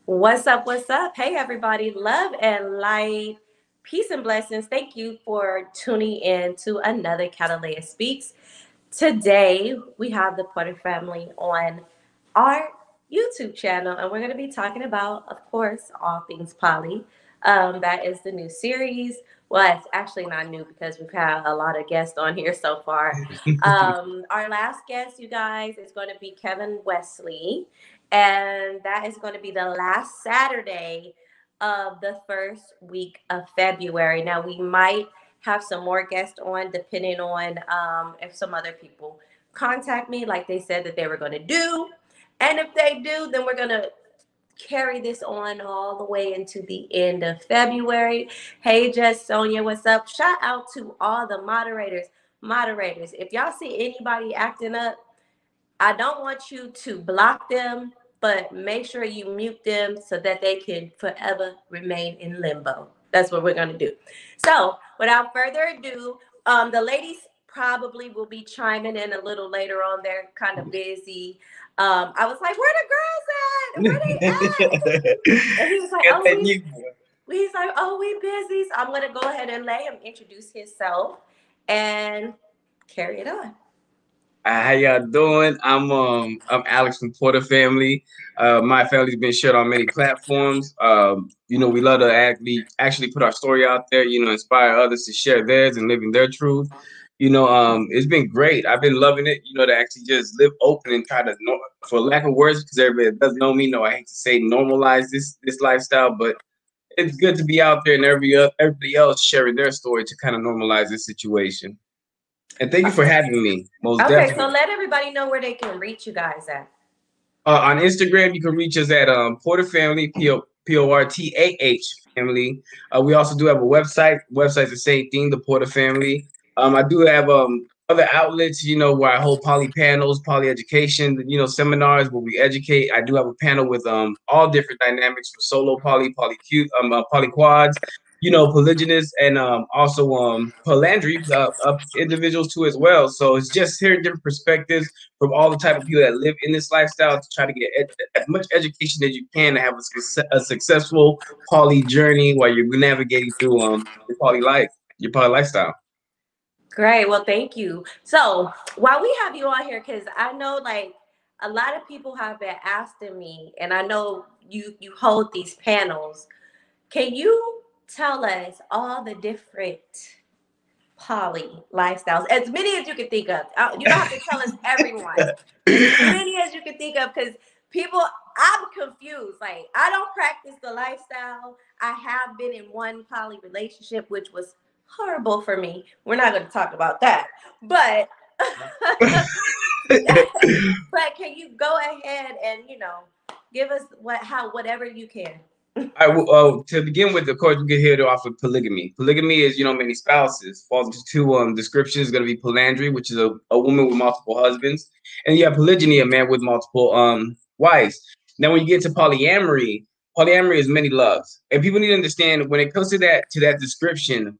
What's up? What's up? Hey, everybody. Love and light, peace and blessings. Thank you for tuning in to another Catalea Speaks. Today, we have the Porter family on our YouTube channel, and we're going to be talking about, of course, all things poly. That is the new series. Well, it's actually not new because we've had a lot of guests on here so far. Our last guest, you guys, is going to be Kevin Wesley, and that is going to be the last Saturday of the first week of February. Now, we might have some more guests on depending on if some other people contact me like they said that they were going to do. And if they do, then we're going to carry this on all the way into the end of February. Hey, Jess, Sonia, what's up? Shout out to all the moderators. Moderators, if y'all see anybody acting up, I don't want you to block them, but make sure you mute them so that they can forever remain in limbo. That's what we're going to do. So without further ado, the ladies probably will be chiming in a little later on. They're kind of busy. I was like, where the girls at? Where they at? And he was like, we busy. So I'm going to go ahead and let him introduce himself and carry it on. How y'all doing? I'm Alex from Portah family. My family's been shared on many platforms. We love to actually put our story out there. Inspire others to share theirs and living their truth. It's been great. I've been loving it. To actually just live open and try to, for lack of words, because everybody that doesn't know me know I hate to say normalize this lifestyle, but it's good to be out there and everybody else sharing their story to kind of normalize this situation. And thank you for having me. Most definitely. So let everybody know where they can reach you guys at. On Instagram, you can reach us at Portah Family, Portah Family. We also do have a website. Website's the same thing, the Portah Family. I do have other outlets, where I hold poly panels, poly education, seminars where we educate. I do have a panel with all different dynamics for solo poly, poly quads, polygynous, and also polyandry individuals too as well. So it's just hearing different perspectives from all the type of people that live in this lifestyle to try to get as much education as you can to have a successful poly journey while you're navigating through your poly lifestyle. Great. Well, thank you. So while we have you on here, because I know like a lot of people have been asking me, and I know you hold these panels. Can you tell us all the different poly lifestyles, as many as you can think of? You don't have to tell us everyone. As many as you can think of, because I'm confused. Like, I don't practice the lifestyle. I have been in one poly relationship, which was horrible for me. We're not going to talk about that. But but can you go ahead and, give us whatever you can. To begin with, of course, we get here off of polygamy. Polygamy is, many spouses. Falls into two descriptions. Going to be polyandry, which is a woman with multiple husbands, and you have polygyny, a man with multiple wives. Now, when you get to polyamory is many loves, and people need to understand when it comes to that description,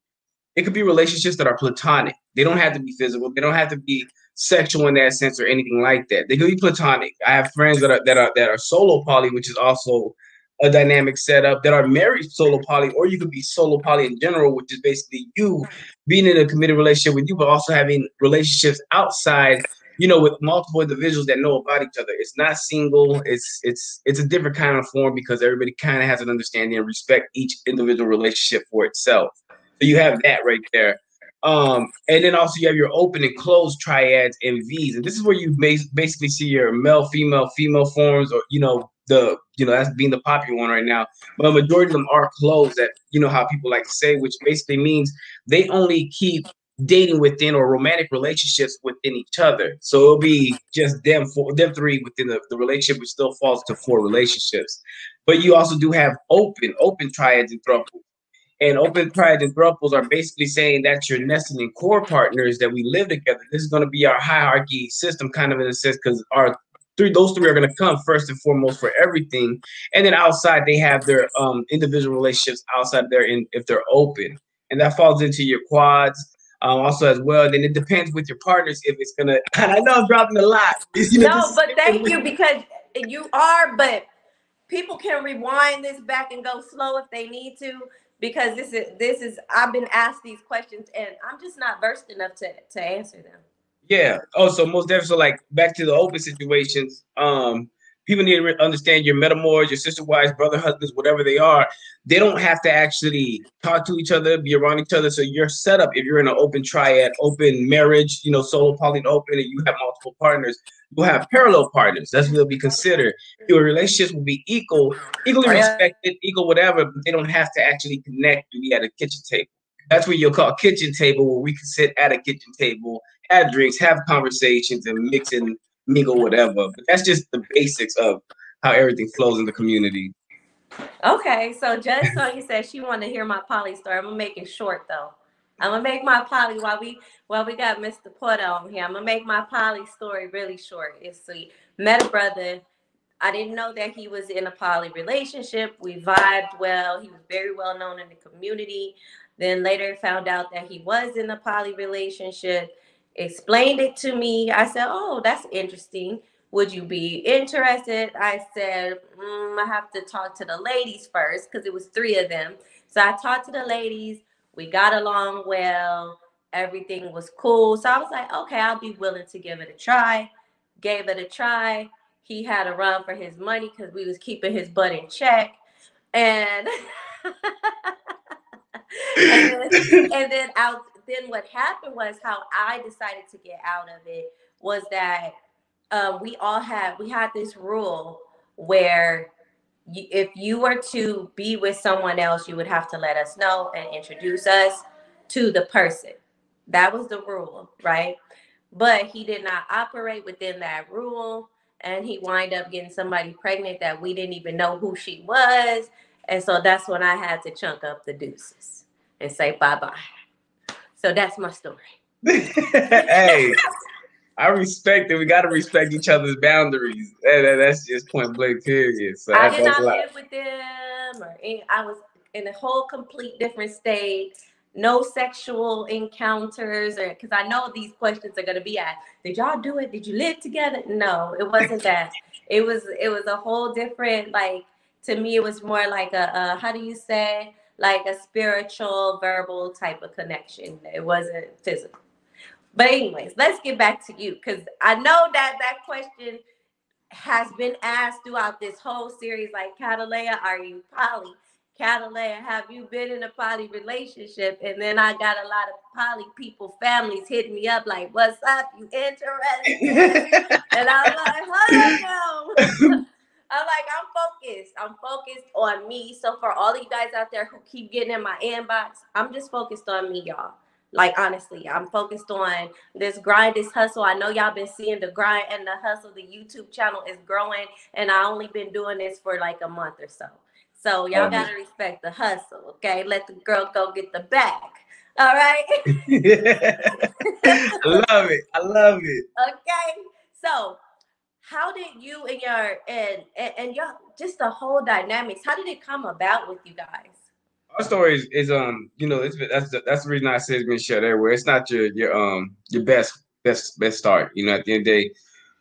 it could be relationships that are platonic. They don't have to be physical. They don't have to be sexual in that sense or anything like that. They could be platonic. I have friends that are solo poly, which is also a dynamic setup, that are married solo poly, or you could be solo poly in general, which is basically you being in a committed relationship with you, but also having relationships outside, with multiple individuals that know about each other. It's not single. It's a different kind of form because everybody kind of has an understanding and respect each individual relationship for itself. So you have that right there. And then also you have your open and closed triads and V's. And this is where you basically see your male, female forms, or, that's being the popular one right now. But a majority of them are closed, that, how people like to say, which basically means they only keep dating within or romantic relationships within each other. So it'll be just them three within the relationship, which still falls to 4 relationships. But you also do have open triads and thruples. And open triads and thruples are basically saying that's your nesting and core partners that we live together. This is going to be our hierarchy system, kind of in a sense, because those three are going to come first and foremost for everything. And then outside, they have their individual relationships outside there if they're open. And that falls into your quads also as well. Then it depends with your partners if it's going to, and I know I'm dropping a lot. No, but thank you, because you are, but people can rewind this back and go slow if they need to, because this is I've been asked these questions and I'm just not versed enough to answer them. Yeah. Oh, so most definitely. So like back to the open situations. People need to understand your metamors, your sister wives, brother husbands, whatever they are. They don't have to actually talk to each other, be around each other. So your setup, if you're in an open triad, open marriage, solo poly open, and you have multiple partners, you'll have parallel partners. That's what they'll be considered. Your relationships will be equally respected, equal whatever, but they don't have to actually connect to be at a kitchen table. That's what you'll call a kitchen table, where we can sit at a kitchen table, have drinks, have conversations, and mix and mingle, whatever. But that's just the basics of how everything flows in the community. Okay, so Judge Sonya said she wanted to hear my poly story. I'm gonna make it short though. I'm gonna make my poly while we got Mr. Portah on here. I'm gonna make my poly story really short. It's sweet. Met a brother. I didn't know that he was in a poly relationship. We vibed well. He was very well known in the community. Then later found out that he was in a poly relationship. Explained it to me. I said, "Oh, that's interesting. Would you be interested?" I said, I have to talk to the ladies first because it was three of them. So I talked to the ladies. We got along well. Everything was cool. So I was like, okay, I'll be willing to give it a try. Gave it a try. He had to run for his money because we was keeping his butt in check. And then what happened was, how I decided to get out of it was that we had this rule where if you were to be with someone else, you would have to let us know and introduce us to the person. That was the rule, right? But he did not operate within that rule, and he wind up getting somebody pregnant that we didn't even know who she was. And so that's when I had to chunk up the deuces and say bye-bye. So that's my story. Hey, I respect it. We got to respect each other's boundaries. That's just point blank, period. So I did that's a not lot. live with them, I was in a whole complete different state. No sexual encounters, or because I know these questions are gonna be asked. Did y'all do it? Did you live together? No, it wasn't that. It was a whole different, like, to me it was more like a how do you say, like a spiritual verbal type of connection. It wasn't physical. But anyways, let's get back to you, because I know that question has been asked throughout this whole series, like, Catalea, are you poly? Catalea, have you been in a poly relationship? And then I got a lot of poly people, families hitting me up like, what's up? You interested? And I'm like, hold on now. I'm like, I'm focused on me. So for all of you guys out there who keep getting in my inbox, I'm just focused on me, y'all. Like, honestly, I'm focused on this grind, this hustle. I know y'all been seeing the grind and the hustle. The YouTube channel is growing, and I only been doing this for like a month or so. So y'all gotta respect the hustle, okay? Let the girl go get the bag. All right. I love it. I love it. Okay. So how did you and your and your, just the whole dynamics, how did it come about with you guys? Our story is that's the reason I say it's been shared everywhere. It's not your best start. At the end of the day,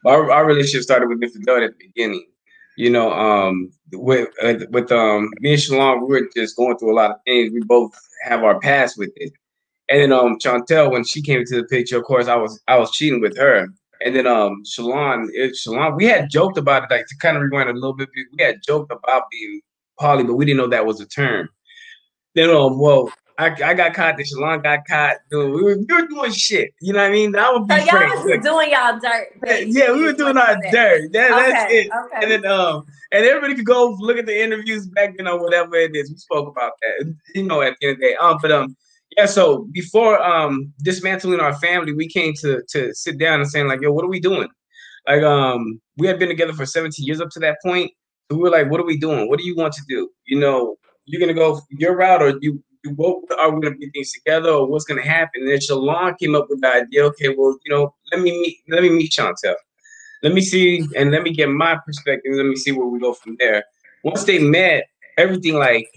our relationship started with infidelity at the beginning. With me and Shalon, we were just going through a lot of things. We both have our past with it. And then Chantel, when she came into the picture, of course, I was cheating with her. And then Shalon, we had joked about it, like, to kind of rewind a little bit. We had joked about being poly, but we didn't know that was a term. Then well, I got caught. Then Shalon got caught. We were doing shit. You know what I mean? I would So be y'all frank. was just doing y'all dirt, Yeah, we basically, were is what doing you our said. dirt. That's Okay, it. okay. And everybody could go look at the interviews back then or whatever it is. We spoke about that. At the end of the day. Yeah. So before dismantling our family, we came to sit down and saying, like, yo, what are we doing? Like, we had been together for 17 years up to that point. So we were like, what are we doing? What do you want to do? You're gonna go your route, or what are we gonna do things together, or what's gonna happen? And then Shalon came up with the idea, okay, well, let me meet Chantel. Let me see, and let me get my perspective. Let me see where we go from there. Once they met, everything, like,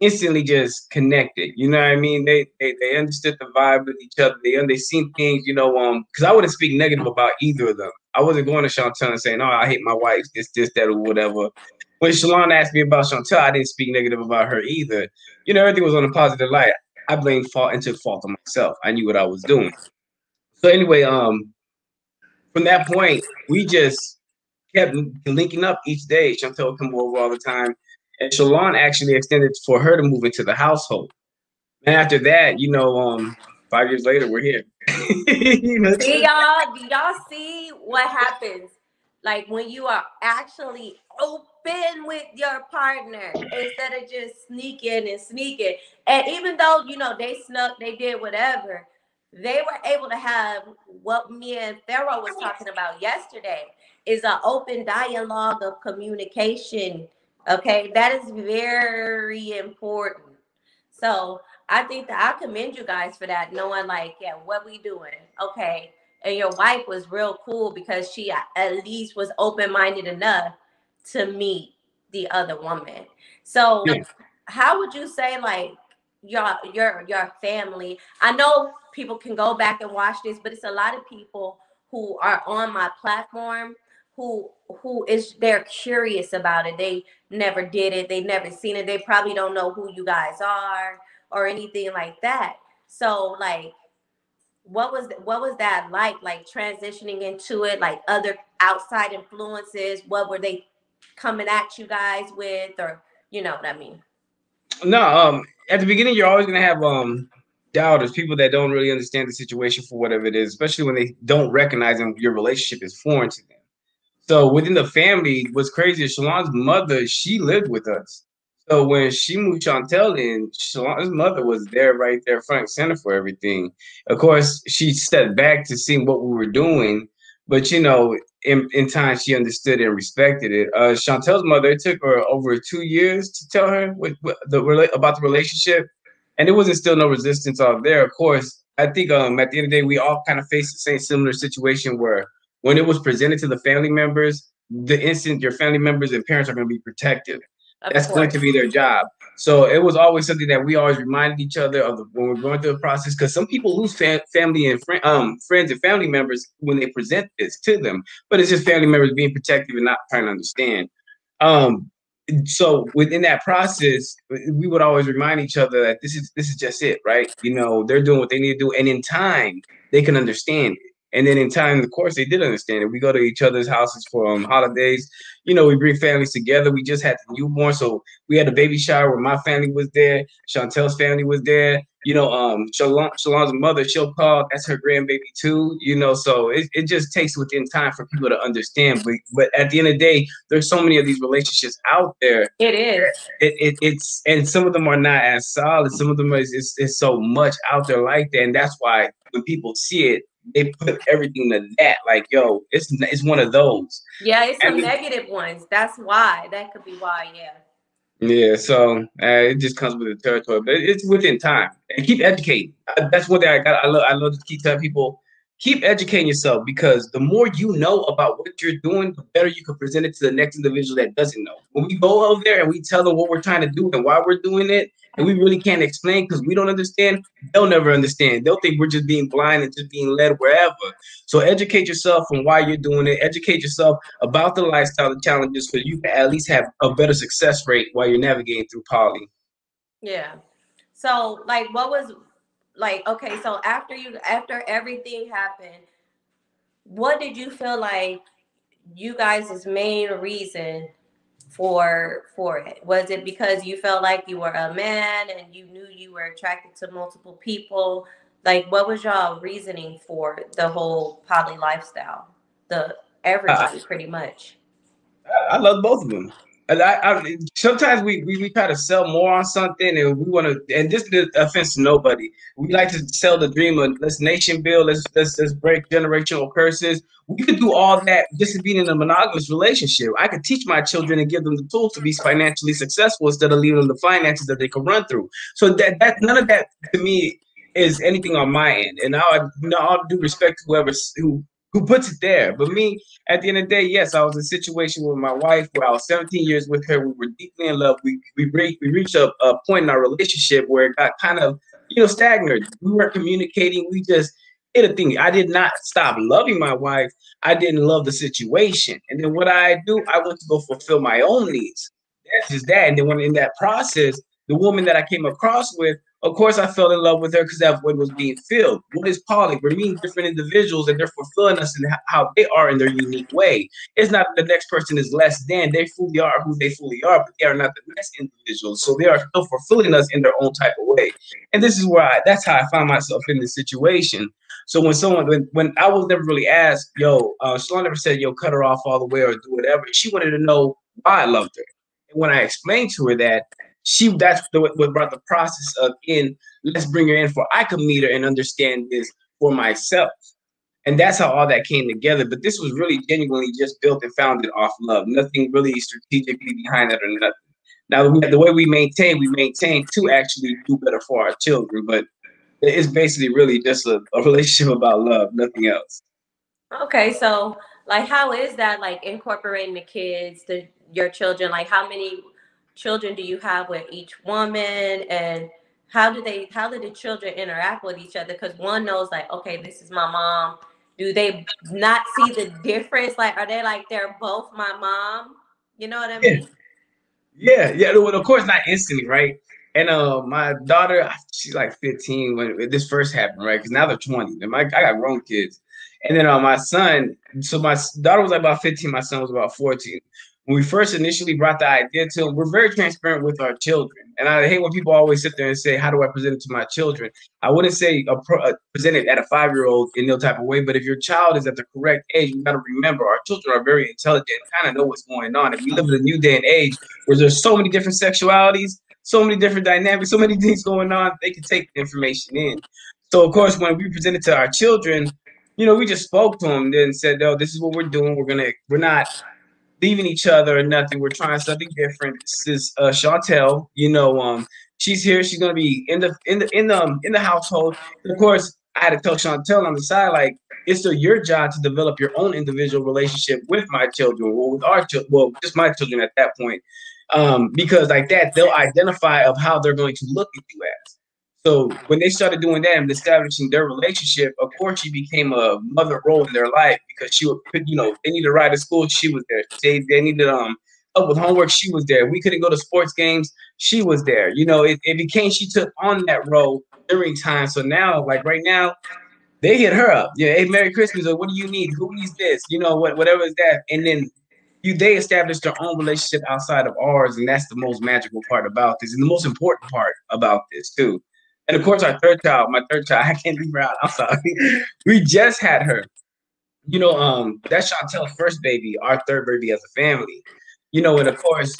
instantly just connected. You know what I mean? They understood the vibe with each other. They seen things. Because I wouldn't speak negative about either of them. I wasn't going to Chantel and saying, "Oh, I hate my wife, this, that, or whatever." when Shalon asked me about Chantel, I didn't speak negative about her either. You know, everything was on a positive light. I blamed fault and took fault on myself. I knew what I was doing. So anyway, from that point, we just kept linking up each day. Chantel would come over all the time. And Shalon actually extended for her to move into the household. And after that, 5 years later, we're here. See y'all, do y'all see what happens? Like when you are actually open with your partner instead of just sneaking and sneaking. And even though, they snuck, they did whatever, they were able to have what me and Pharaoh was talking about yesterday is an open dialogue of communication. Okay, that is very important. So I think that I commend you guys for that, knowing like, yeah, what we doing? Okay. And your wife was real cool because she at least was open-minded enough to meet the other woman. So Yeah. how would you say like your family? I know people can go back and watch this, but it's a lot of people who are on my platform they're curious about it. They never did it, they never seen it, they probably don't know who you guys are or anything like that. So like what was that like transitioning into it, like other outside influences, what were they coming at you guys with, or you know what I mean? No, at the beginning, you're always gonna have doubters, people that don't really understand the situation for whatever it is, especially when they don't recognize your relationship is foreign to them. So within the family, what's crazy is Shalon's mother, she lived with us. So when she moved Chantel in, Shalon's mother was there, right there, front and center for everything. Of course, she stepped back to see what we were doing, but in time she understood and respected it. Chantel's mother, it took her over 2 years to tell her about the relationship, and there wasn't still no resistance out there. Of course, I think at the end of the day, we all kind of faced the same similar situation where when it was presented to the family members, the instant your family members and parents are going to be protective. Of That's going to be course. their job. So it was always something that we always reminded each other of when we're going through the process, because some people lose family and friends and family members when they present this to them, but it's just family members being protective and not trying to understand. Um, so within that process, we would always remind each other that this is just it, right? They're doing what they need to do, and in time they can understand it. And then in time, of course, they did understand it. We go to each other's houses for holidays. We bring families together. We just had the newborn, so we had a baby shower where my family was there. Chantel's family was there. Shalon's mother, she'll call. That's her grandbaby too. So it just takes within time for people to understand. But at the end of the day, there's so many of these relationships out there. It is. It's and some of them are not as solid. Some of them is so much out there like that, and that's why when people see it, they put everything to that. Like, yo, it's one of those. Yeah, it's some And negative ones. That's why. That could be why, yeah. yeah, so it just comes with the territory, but it's within time. And keep educating. That's one thing I got. I love to keep telling people, keep educating yourself, because the more you know about what you're doing, the better you can present it to the next individual that doesn't know. When we go over there and we tell them what we're trying to do and why we're doing it, and we really can't explain because we don't understand, they'll never understand. They'll think we're just being blind and just being led wherever. So educate yourself on why you're doing it. Educate yourself about the lifestyle and challenges, so you can at least have a better success rate while you're navigating through poly. Yeah. So like what was like okay, so after everything happened, what did you feel like you guys' main reason for it? Was it because you felt like you were a man and you knew you were attracted to multiple people? Like what was y'all reasoning for the whole poly lifestyle? The I, everybody pretty much. I love both of them. And sometimes we try to sell more on something, and we want to. And this is the offense to nobody. We like to sell the dream of let's nation build, let's break generational curses. We could do all that just being in a monogamous relationship. I could teach my children and give them the tools to be financially successful instead of leaving them the finances that they can run through. So that none of that to me is anything on my end. And all due respect to who puts it there. But me, at the end of the day, yes, I was in a situation with my wife where I was 17 years with her. We were deeply in love. We reached a point in our relationship where it got kind of stagnant. We weren't communicating. It a thing. I did not stop loving my wife. I didn't love the situation. And then what I do, I went to go fulfill my own needs. That's just that. And then when in that process, the woman that I came across with, of course, I fell in love with her because that's what was being filled. What is poly? We're meeting different individuals and they're fulfilling us in how they are in their unique way. It's not the next person is less than. They fully are who they fully are, but they are not the next individuals. So they are still fulfilling us in their own type of way. And this is where that's how I found myself in this situation. So when I was never really asked, yo, Shalon never said, yo, cut her off all the way or do whatever. She wanted to know why I loved her. And when I explained to her that, what brought the process of let's bring her in for I could meet her and understand this for myself. And that's how all that came together. But this was really genuinely just built and founded off love. Nothing really strategically behind it or nothing. Now, the way we maintain to actually do better for our children. But it's basically really just a relationship about love, nothing else. Okay, so like, how is that like incorporating the kids, your children? Like, how many children do you have with each woman, and how do the children interact with each other? Because one knows like, okay, this is my mom. Do they not see the difference? Like, are they like they're both my mom? You know what I Yeah, mean? yeah. Well, of course, not instantly, right? And my daughter, she's like 15 when this first happened, right? Because now they're 20. And I got grown kids. And then my son, so my daughter was like about 15, my son was about 14. When we first initially brought the idea to him, we're very transparent with our children. And I hate when people always sit there and say, how do I present it to my children? I wouldn't say present it at a 5-year-old in no type of way, but if your child is at the correct age, you got to remember our children are very intelligent and kind of know what's going on. And we live in a new day and age where there's so many different sexualities, so many different dynamics, so many things going on, they can take the information in. So, of course, when we present it to our children, we just spoke to them and said, "Oh, this is what we're doing. We're not leaving each other or nothing. We're trying something different." This is Chantel. She's here. She's gonna be in the household. And of course, I had to tell Chantel on the side, like, it's still your job to develop your own individual relationship with my children, or with our children, well, just my children at that point, because like that, they'll identify of how they're going to look at you as. So when they started doing that and establishing their relationship, of course, she became a mother role in their life because she would, they needed to ride to school, she was there. They needed help with homework, she was there. We couldn't go to sports games, she was there. It became she took on that role during time. So now, like right now, they hit her up. Yeah, hey, Merry Christmas, or what do you need? Who needs this? Whatever is that, and then they established their own relationship outside of ours, and that's the most magical part about this, and the most important part about this too. And of course, my third child, I can't leave her out. I'm sorry. We just had her. That's Chantel's first baby, our third baby as a family. And of course,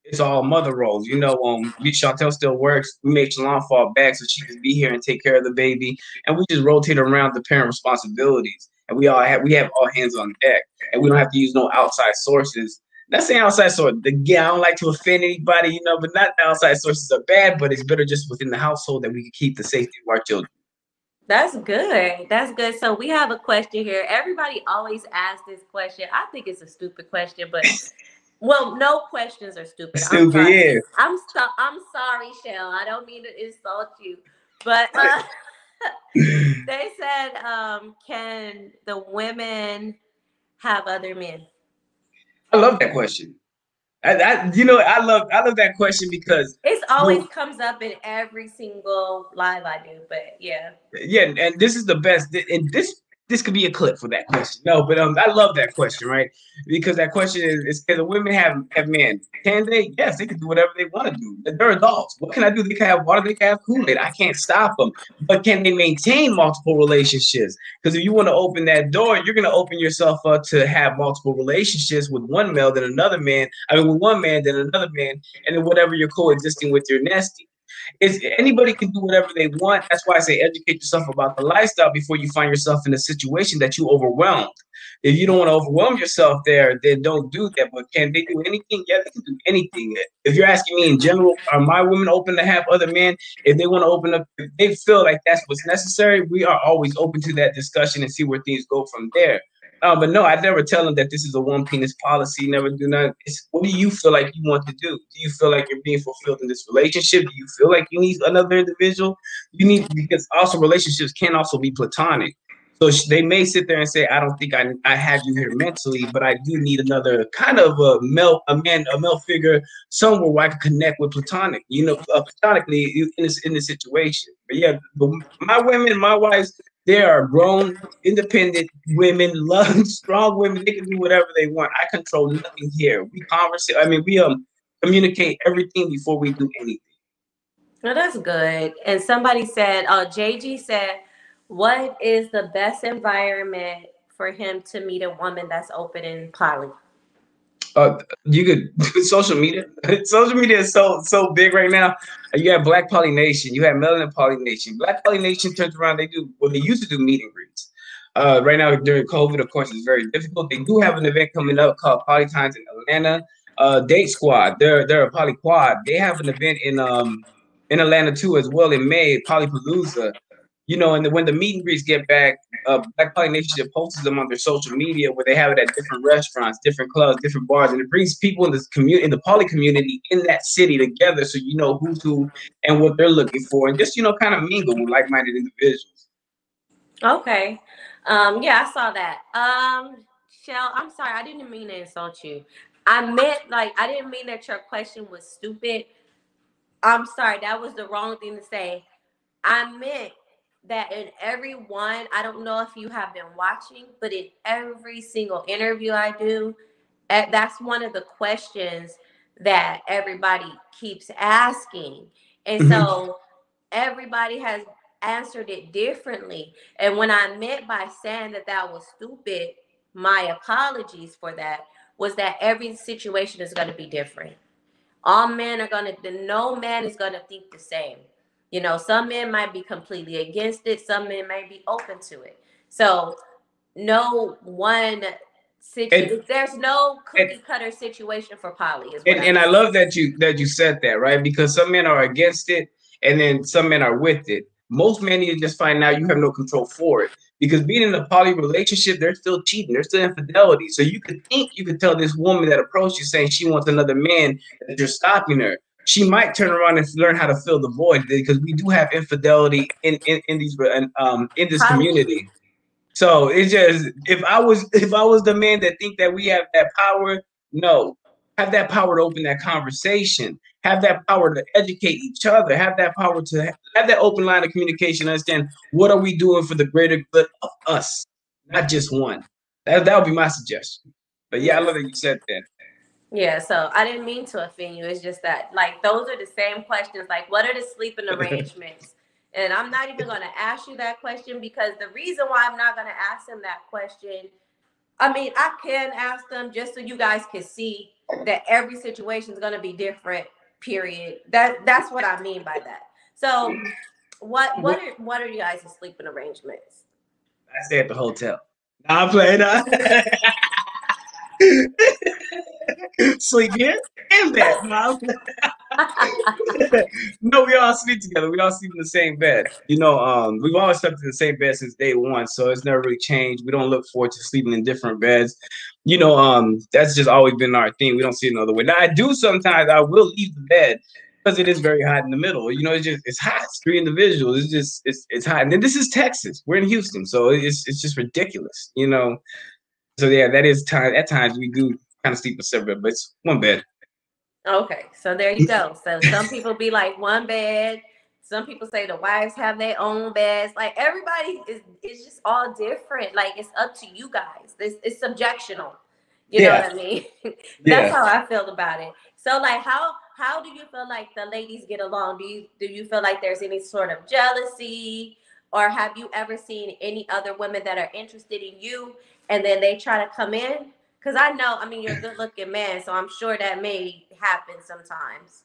it's all mother roles. Chantel still works. We made Shalon fall back so she could be here and take care of the baby. And we just rotate around the parent responsibilities. And we have all hands on deck. And we don't have to use no outside sources. Not saying outside source. Again, I don't like to offend anybody, but not the outside sources are bad, but it's better just within the household that we can keep the safety of our children. That's good. That's good. So we have a question here. Everybody always asks this question. I think it's a stupid question, but well, no questions are stupid. I'm Stupid, sorry. yeah. I'm sorry, Shell. I don't mean to insult you, but they said, can the women have other men? I love that question. I love that question because It always comes up in every single live I do, but yeah. yeah, and this is the best, and this could be a clip for that question. No, but I love that question, right? Because that question is can the women have men? Can they? Yes, they can do whatever they want to do. They're adults. What can I do? They can have water. They can have Kool-Aid. I can't stop them. But can they maintain multiple relationships? Because if you want to open that door, you're going to open yourself up to have multiple relationships with one male, then another man. I mean, with one man, then another man, and then whatever you're coexisting with your nesting. Anybody can do whatever they want. That's why I say educate yourself about the lifestyle before you find yourself in a situation that you overwhelmed. If you don't want to overwhelm yourself there, then don't do that. But can they do anything? Yeah, they can do anything. If you're asking me in general, are my women open to have other men? If they want to open up, if they feel like that's what's necessary, we are always open to that discussion and see where things go from there. But no, I never tell them that this is a one penis policy. Never do nothing. What do you feel like you want to do? Do you feel like you're being fulfilled in this relationship? Do you feel like you need another individual? You need, because also relationships can also be platonic. So they may sit there and say, "I don't think I have you here mentally, but I do need another kind of a male figure somewhere where I can connect with platonically in this situation." But yeah, my women, my wives, they are grown, independent women, love strong women. They can do whatever they want. I control nothing here. We converse. I mean, we communicate everything before we do anything. Well, that's good. And somebody said, oh, JG said, what is the best environment for him to meet a woman that's open and poly? You could social media. Social media is so big right now. You have Black Poly Nation, you have Melanin Poly Nation. Black Poly Nation turns around. They used to do meet and greets. Right now during COVID, of course, it's very difficult. They do have an event coming up called Poly Times in Atlanta. Date Squad, they're a Poly Quad. They have an event in Atlanta too as well in May, Polypalooza. And when the meet and greets get back, Black Poly Nation posts them on their social media where they have it at different restaurants, different clubs, different bars, and it brings people in this community, in the poly community, in that city together, so you know who's who and what they're looking for, and just kind of mingle with like-minded individuals. Okay. Yeah, I saw that. Shell, I'm sorry, I didn't mean to insult you. I meant I didn't mean that your question was stupid. I'm sorry, that was the wrong thing to say. I meant that in every one, I don't know if you have been watching, but in every single interview I do, that's one of the questions that everybody keeps asking. And so everybody has answered it differently. And when I meant by saying that that was stupid, my apologies for that, was that every situation is going to be different. All men are going to, no man is going to think the same. Some men might be completely against it. Some men may be open to it. So no one situation, there's no cookie cutter situation for poly is what and I love that you said that, right? Because some men are against it and then some men are with it. Most men need to just find out you have no control for it. Because being in a poly relationship, they're still cheating, there's still infidelity. So you could tell this woman that approached you saying she wants another man that you're stopping her. She might turn around and learn how to fill the void because we do have infidelity in this community. So it's just if I was the man that think that we have that power, no, have that power to open that conversation, have that power to educate each other, have that power to have that open line of communication, understand what are we doing for the greater good of us, not just one. That would be my suggestion. But yeah, I love that you said that. Yeah, so I didn't mean to offend you. It's just that those are the same questions. What are the sleeping arrangements? And I'm not even going to ask you that question because the reason why I'm not going to ask them that question, I mean, I can ask them just so you guys can see that every situation is going to be different, period. That's what I mean by that. So what are you guys' sleeping arrangements? I stay at the hotel. Nah, I'm playing. Sleep here and bed. No, we all sleep together. We all sleep in the same bed. We've always slept in the same bed since day one, so it's never really changed. We don't look forward to sleeping in different beds. That's just always been our thing. We don't see another way. Now, I do sometimes. I will leave the bed because it is very hot in the middle. It's hot. It's 3 individuals. It's hot. And then this is Texas. We're in Houston, so it's just ridiculous. So yeah, that is time. At times we do kind of sleep in separate, but it's one bed. Okay, so there you go. So some people be like one bed. Some people say the wives have their own beds. Everybody is just all different. It's up to you guys. It's subjectional. You know what I mean? That's how I feel about it. So how do you feel like the ladies get along? Do you feel like there's any sort of jealousy, or have you ever seen any other women that are interested in you and then they try to come in? Because I know, I mean, you're a good-looking man, so I'm sure that may happen sometimes.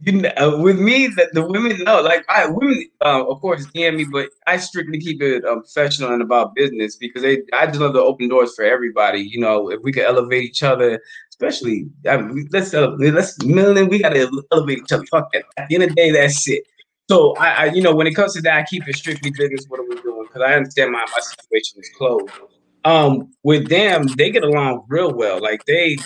With me, the women know, women, of course, DM me, but I strictly keep it professional and about business because I just love to open doors for everybody. If we could elevate each other, especially, we gotta elevate each other. Fuck that. At the end of the day, that's it. So when it comes to that, I keep it strictly business. What are we doing? Because I understand my situation is closed. With them, they get along real well. They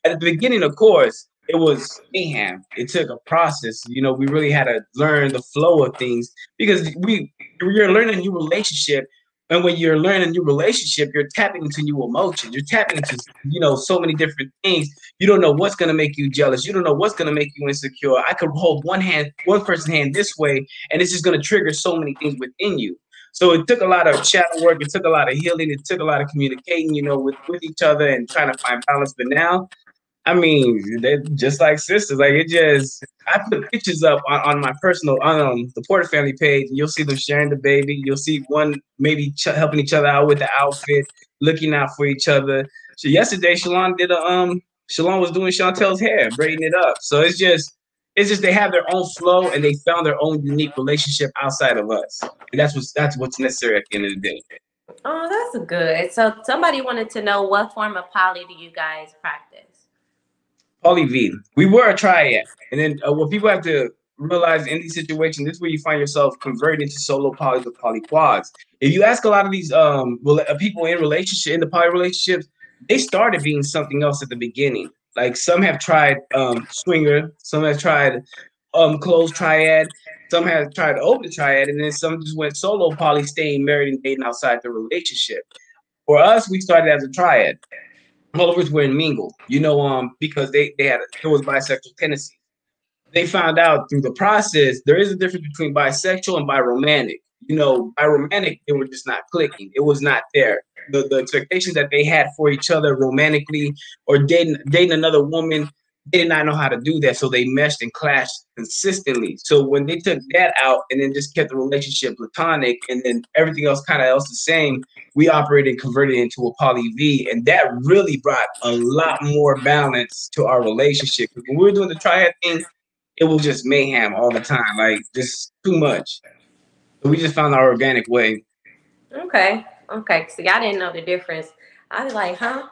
at the beginning, of course, it was mayhem. It took a process. We really had to learn the flow of things because you're learning a new relationship. And when you're learning a new relationship, you're tapping into new emotions. You're tapping into, so many different things. You don't know what's gonna make you jealous. You don't know what's gonna make you insecure. I could hold one person's hand this way, and it's just gonna trigger so many things within you. So it took a lot of shadow work. It took a lot of healing. It took a lot of communicating, with each other and trying to find balance. But now, I mean, they're just like sisters. Like I put pictures up on my personal, the Porter family page, and you'll see them sharing the baby. You'll see one maybe helping each other out with the outfit, looking out for each other. So yesterday, Shalon was doing Chantel's hair, braiding it up. So it's just they have their own flow and they found their own unique relationship outside of us, and that's what's necessary at the end of the day. Oh, that's good. So somebody wanted to know what form of poly do you guys practice? Poly V. We were a triad. And then what people have to realize in these situations, this is where you find yourself converting into solo polys or polyquads. If you ask a lot of these people in the poly relationships, they started being something else at the beginning. Like some have tried swinger, some have tried closed triad, some have tried open triad, and then some just went solo poly, staying married and dating outside the relationship. For us, we started as a triad. All of us were in mingle, because there was bisexual tendencies. They found out through the process there is a difference between bisexual and biromantic. Biromantic, they were just not clicking. It was not there. The expectations that they had for each other romantically or dating another woman, they did not know how to do that. So they meshed and clashed consistently. So when they took that out and then just kept the relationship platonic and then everything else kind of else the same, we operated and converted into a poly V. And that really brought a lot more balance to our relationship. When we were doing the triad thing, it was just mayhem all the time, like just too much. So we just found our organic way. Okay. Okay. See, I didn't know the difference. I was like, huh?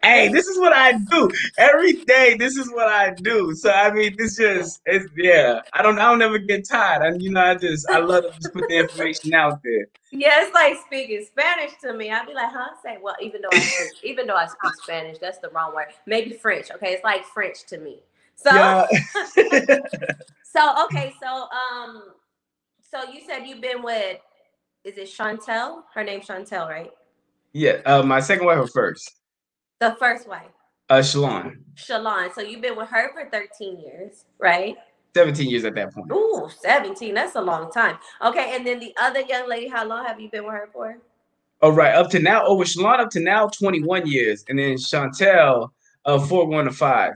Hey, this is what I do every day. This is what I do. So I mean, it's yeah. I don't never get tired. And I love to just put the information out there. Yeah, it's like speaking Spanish to me. I'd be like, huh? Say, well, even though I speak Spanish, that's the wrong word. Maybe French. Okay, it's like French to me. So, Yeah. so okay, so you said you've been with, is it Chantel? Her name's Chantel, right? Yeah. My second wife or first? The first wife, Shalon. Shalon. So you've been with her for 13 years, right? 17 years at that point. Ooh, 17. That's a long time. Okay, and then the other young lady, how long have you been with her for? Oh, right. Up to now, with Shalon, up to now, 21 years. And then Chantel, 4 going to 5.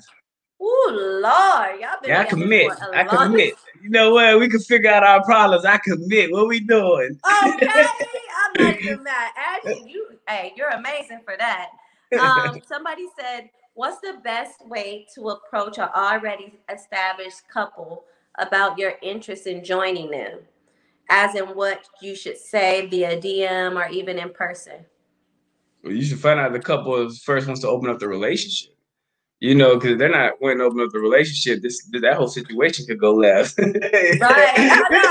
Ooh, Lord. Y'all been Yeah, I together commit. for a I long time. commit. You know what? We can figure out our problems. I commit. What we doing? Okay, I'm not even mad. Actually, you're amazing for that. Somebody said, "What's the best way to approach an already established couple about your interest in joining them? As in, what you should say via DM or even in person." Well, you should find out the couple is first wants to open up the relationship. Because they're not wanting to open up the relationship. That whole situation could go left. Right? I know.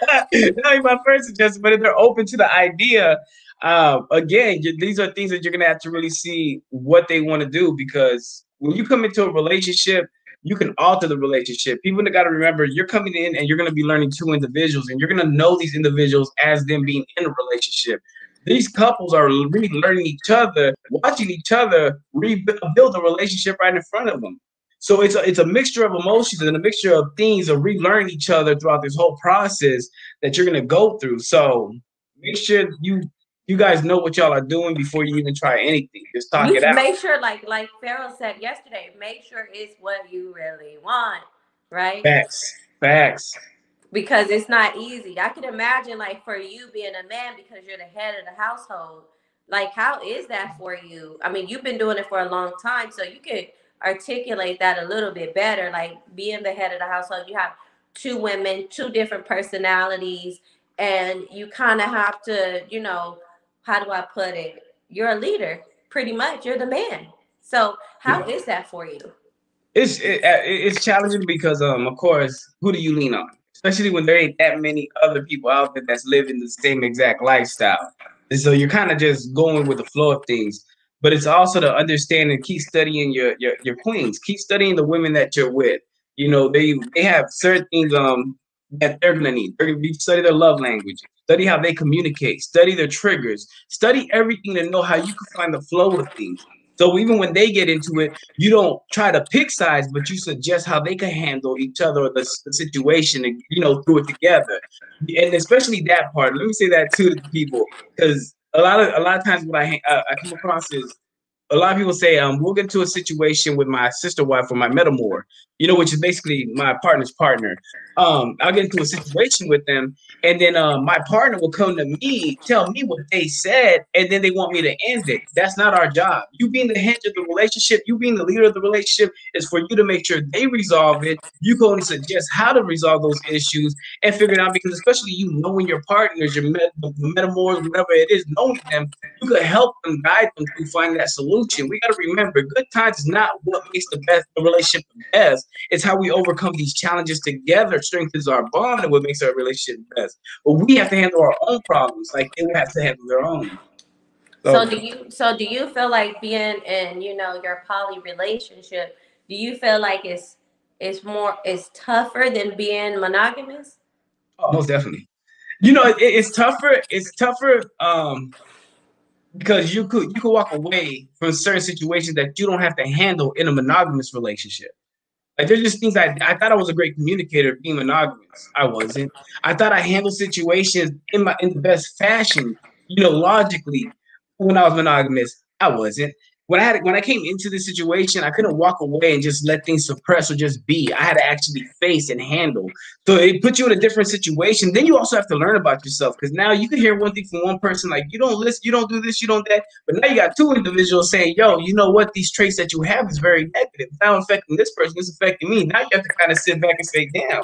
Huh? Not my first suggestion, but if they're open to the idea, again, these are things that you're gonna have to really see what they want to do, because when you come into a relationship, you can alter the relationship. People got to remember you're coming in and you're gonna be learning two individuals, and you're gonna know these individuals as them being in a relationship. These couples are really learning each other, watching each other rebuild a relationship right in front of them. So it's a mixture of emotions and a mixture of things of relearning each other throughout this whole process that you're gonna go through. So make sure you guys know what y'all are doing before you even try anything. Just talk You it out. make sure, like Farrell said yesterday, make sure it's what you really want, right? Facts. Because it's not easy. I can imagine, like, for you being a man, because you're the head of the household, like, how is that for you? I mean, you've been doing it for a long time, so you could articulate that a little bit better. Like, being the head of the household, you have two women, two different personalities, and you kind of have to, how do I put it? You're a leader, pretty much. You're the man. So, how is that for you? It's challenging because of course, who do you lean on? Especially when there ain't that many other people out there that's living the same exact lifestyle. And so you're kind of just going with the flow of things. But it's also to understand and keep studying your queens. Keep studying the women that you're with. They have certain things that they're going to need. They're going to study their love language, study how they communicate, study their triggers, study everything to know how you can find the flow of things. So even when they get into it, you don't try to pick sides, but you suggest how they can handle each other or the situation and, through it together. And especially that part. Let me say that too to the people, because a lot of times what I come across is a lot of people say, we'll get into a situation with my sister wife or my metamor, which is basically my partner's partner. I'll get into a situation with them, and then my partner will come to me, tell me what they said, and then they want me to end it. That's not our job. You being the head of the relationship, you being the leader of the relationship, is for you to make sure they resolve it. You can only suggest how to resolve those issues and figure it out, because especially knowing your partners, your metamors, whatever it is, knowing them, you could help them, guide them to find that solution. We got to remember, good times is not what makes the relationship the best. It's how we overcome these challenges together, strengthens our bond, and what makes our relationship best. But we have to handle our own problems like they will have to handle their own. So do you feel like being in, your poly relationship, do you feel like it's tougher than being monogamous? Oh, most definitely. It's tougher. It's tougher. Because you could walk away from certain situations that you don't have to handle in a monogamous relationship. Like there's just things I thought I was a great communicator being monogamous. I wasn't. I thought I handled situations in the best fashion, logically. When I was monogamous, I wasn't. When I came into this situation, I couldn't walk away and just let things suppress or just be. I had to actually face and handle. So it put you in a different situation. Then you also have to learn about yourself, because now you can hear one thing from one person, like you don't listen, you don't do this, you don't that. But now you got two individuals saying, "Yo, you know what? These traits that you have is very negative. It's not affecting this person. It's affecting me." Now you have to kind of sit back and say, "Damn,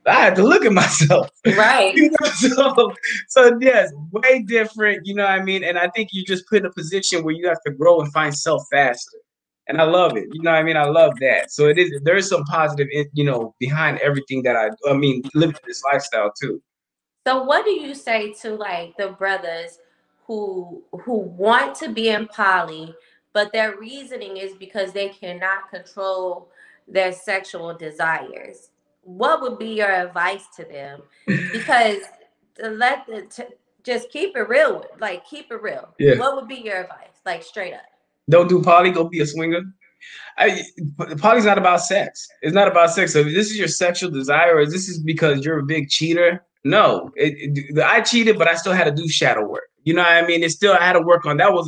I had to look at myself." Right. So yes, way different, you know what I mean? And I think you just put in a position where you have to grow and find self faster. And I love it. You know what I mean? I love that. So there is some positive, behind everything that living this lifestyle too. So what do you say to like the brothers who want to be in poly, but their reasoning is because they cannot control their sexual desires? What would be your advice to them? Because to just keep it real, like keep it real. Yeah. What would be your advice, like straight up? Don't do poly, go be a swinger. Poly's not about sex. It's not about sex. So if this is your sexual desire, or this is because you're a big cheater, no. I cheated, but I still had to do shadow work. You know what I mean? It's still I had to work on that was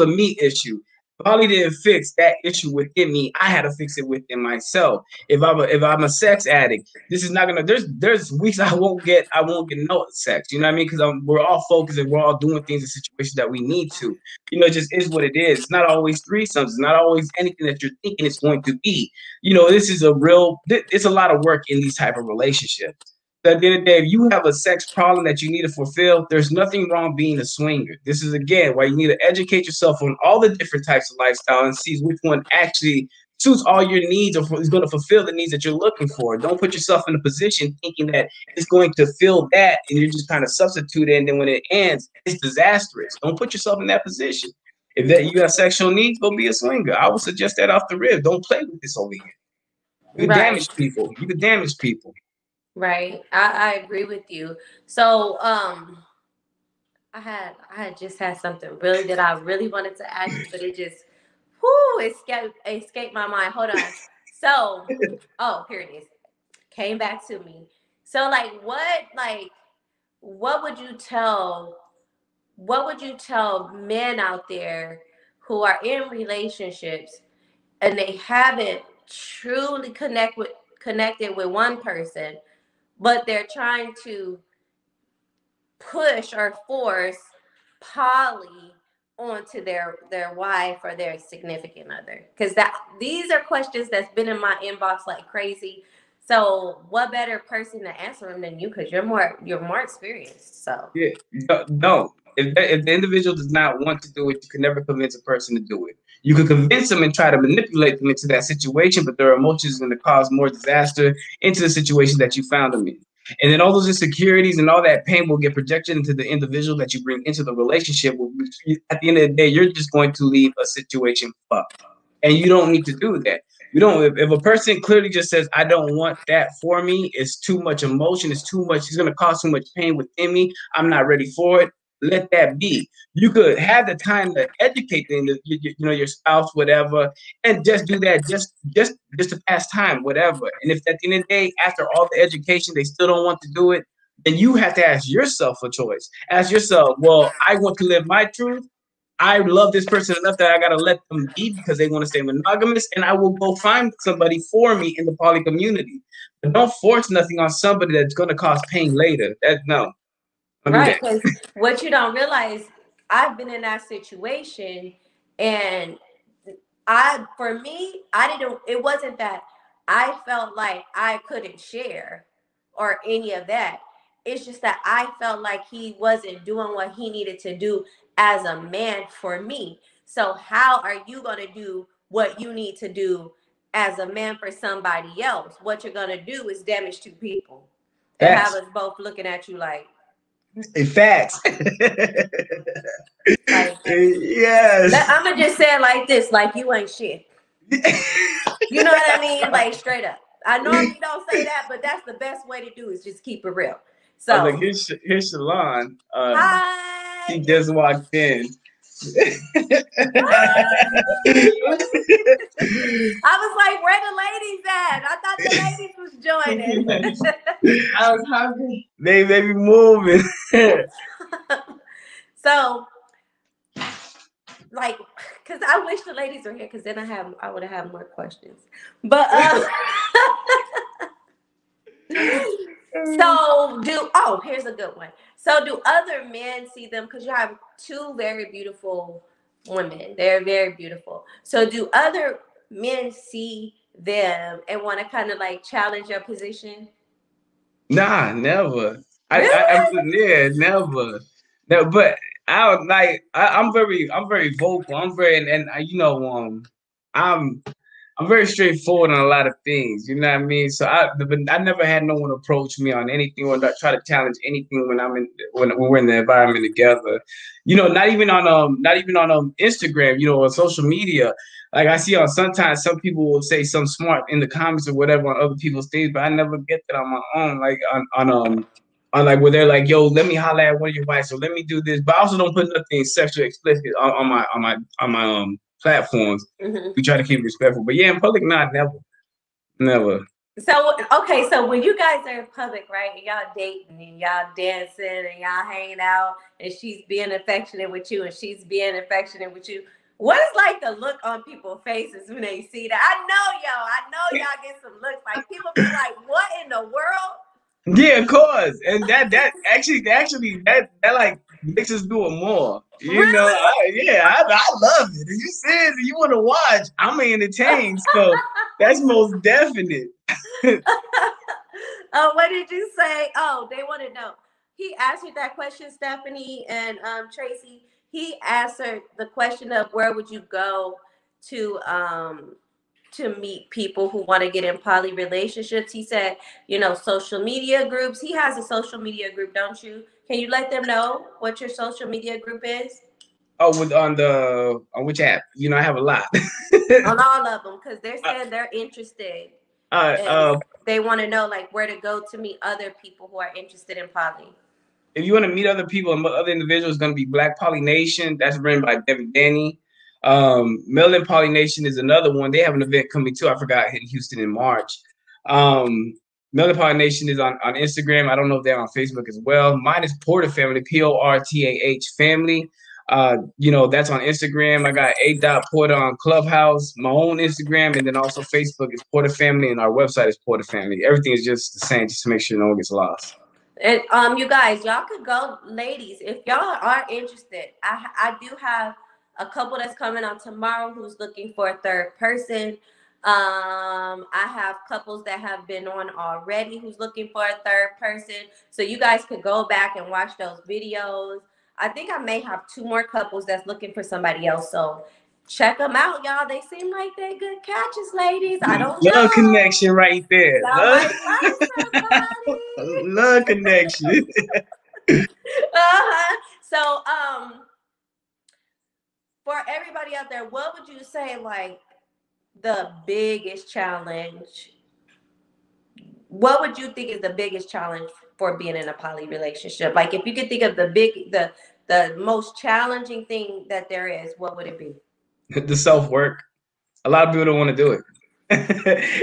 a me issue. Poly didn't fix that issue within me. I had to fix it within myself. If I'm a sex addict, this is not gonna. There's weeks I won't get no sex. You know what I mean? Because we're all focused and we're all doing things in situations that we need to. It just is what it is. It's not always threesomes. It's not always anything that you're thinking it's going to be. This is it's a lot of work in these type of relationships. So at the end of the day, if you have a sex problem that you need to fulfill, there's nothing wrong being a swinger. This is, again, why you need to educate yourself on all the different types of lifestyle and see which one actually suits all your needs or is going to fulfill the needs that you're looking for. Don't put yourself in a position thinking that it's going to fill that and you're just kind of substitute it, and then when it ends, it's disastrous. Don't put yourself in that position. If that you got sexual needs, go be a swinger. I would suggest that off the rib. Don't play with this over here. You could Right. damage people. You could damage people. Right. I agree with you. So I had just had something really that I really wanted to ask you, but it just escaped my mind. Hold on. So here it is. Came back to me. So what would you tell men out there who are in relationships and they haven't truly connected with one person, but they're trying to push or force poly onto their wife or their significant other? Because these are questions that's been in my inbox like crazy. So what better person to answer them than you, because you're more experienced. So Yeah, no. If the individual does not want to do it, you can never convince a person to do it. You can convince them and try to manipulate them into that situation, but their emotions are going to cause more disaster into the situation that you found them in. And then all those insecurities and all that pain will get projected into the individual that you bring into the relationship. At the end of the day, you're just going to leave a situation fucked. And you don't need to do that. You know, if a person clearly just says, I don't want that for me, it's too much emotion, it's too much, it's gonna cause too much pain within me, I'm not ready for it. Let that be. You could have the time to educate your spouse, whatever, and just do that, just to pass time, whatever. And if at the end of the day, after all the education, they still don't want to do it, then you have to ask yourself a choice. Ask yourself, well, I want to live my truth. I love this person enough that I gotta let them be because they want to stay monogamous, and I will go find somebody for me in the poly community. But don't force nothing on somebody that's gonna cause pain later. That no, don't do Right, that. because what you don't realize, I've been in that situation, and for me, I didn't, it wasn't that I felt like I couldn't share or any of that. It's just that I felt like he wasn't doing what he needed to do as a man for me. So how are you going to do what you need to do as a man for somebody else? What you're going to do is damage two people and have Facts. us both looking at you Facts. like Yes. I'm gonna just say it like this, like you ain't shit. You know what I mean? Like straight up. I normally don't say that, but that's the best way to do is just keep it real. I was like, So, here's Shalon. She hi. just walked in. I was like, where the ladies at? I thought the ladies was joining. I was happy. They be moving. So, like, cause I wish the ladies were here, cause then I would have had more questions. But here's a good one. So do other men see them? Because you have two very beautiful women. They're very beautiful. So do other men see them and want to kind of like challenge your position? Nah, never. Really? Yeah, never. No, but I would like I'm very vocal. I'm very and I'm I'm very straightforward on a lot of things. You know what I mean? So I never had no one approach me on anything or not try to challenge anything when when we're in the environment together. You know, not even on Instagram. You know, on social media. Like I see on sometimes some people will say something smart in the comments or whatever on other people's things, but I never get that on my own. Like on like where they're like, yo, let me holler at one of your wives, or let me do this. But I also don't put nothing sexually explicit on my platforms. Mm-hmm. We try to keep it respectful. But yeah, in public, not never. Never. So okay, so when you guys are in public, right, and y'all dating and y'all dancing and y'all hanging out, and she's being affectionate with you, and she's being affectionate with you, what is like the look on people's faces when they see that? I know y'all get some looks like people be like, "What in the world?" Yeah, of course. And that actually that like makes us do it more. You know, Really? I love it. If you serious and you want to watch, I'm entertained. So that's most definite. Oh, what did you say? Oh, they want to know. He answered that question, Stephanie and Tracy. He answered the question of where would you go to meet people who want to get in poly relationships. He said, social media groups. He has a social media group, don't you? Can you let them know what your social media group is? Oh, with on which app? You know, I have a lot. On all of them, because they're saying they're interested uh, and uh, they want to know like where to go to meet other people who are interested in poly. if you want to meet other people and other individuals, it's going to be Black Poly Nation. That's written by Devin Danny. Maryland Poly Nation is another one. They have an event coming too. I forgot in Houston in March. Maryland Poly Nation is on Instagram. I don't know if they're on Facebook as well. Mine is Portah Family, Portah Family. That's on Instagram. I got A.Portah on Clubhouse, my own Instagram, and then also Facebook is Portah Family, and our website is Portah Family. Everything is just the same, just to make sure no one gets lost. And you guys, y'all could go, ladies, if y'all are interested. I do have a couple that's coming on tomorrow who's looking for a third person. I have couples that have been on already who's looking for a third person. So you guys could go back and watch those videos. I think I may have two more couples that's looking for somebody else. So check them out, y'all. They seem like they good catches, ladies. I don't Love know. connection right there. Y'all Love, might find somebody. love connection. Uh-huh. So, for everybody out there, what would you say, like, the biggest challenge? What would you think is the biggest challenge for being in a poly relationship? Like if you could think of the most challenging thing that there is, what would it be? The self work. A lot of people don't want to do it.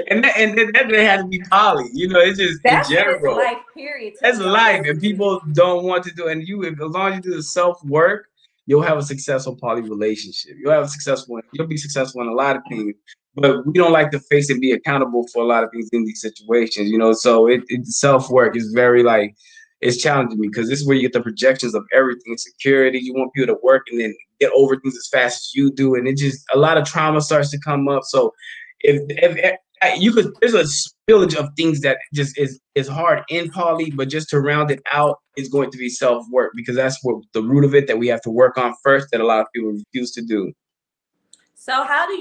And that doesn't have to be poly. You know, it's just in That's just general. life, period, to That's be life, honest and with you. people don't want to do it. And as long as you do the self work, you'll have a successful poly relationship. You'll be successful in a lot of things. But we don't like to face and be accountable for a lot of things in these situations, you know. So self work is very like it's challenging me because this is where you get the projections of everything, security. You want people to work and then get over things as fast as you do, and it just a lot of trauma starts to come up. So if you could, there's a spillage of things that just is hard in poly, but just to round it out is going to be self work because that's what the root of it that we have to work on first that a lot of people refuse to do. So how do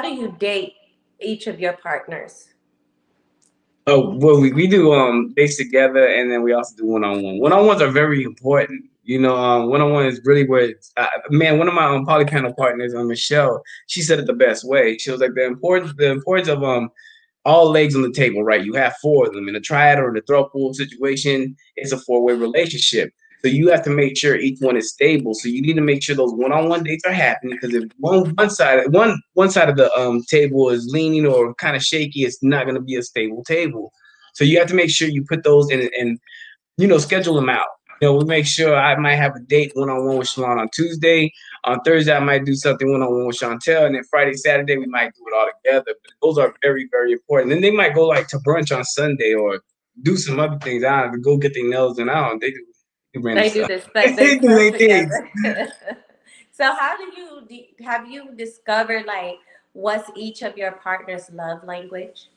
you date each of your partners? Oh well, we do dates together, and then we also do one on one. One on ones are very important. You know, one on one is really where man. One of my poly panel partners, Michelle, she said it the best way. She was like the importance of all legs on the table, right? You have four of them in a triad or in a throuple situation. It's a four-way relationship. So you have to make sure each one is stable. So you need to make sure those one-on-one dates are happening because if one side of the table is leaning or kind of shaky, it's not going to be a stable table. So you have to make sure you put those in and schedule them out. We make sure I might have a date one on one with Shalon on Tuesday. On Thursday, I might do something one on one with Chantel, and then Friday, Saturday, we might do it all together. But those are very, very important. And they might go like to brunch on Sunday or do some other things. I don't know, go get their nails done. I don't. They do random They do stuff. this They they do stuff their things. together. So how do have you discovered like what's each of your partner's love language?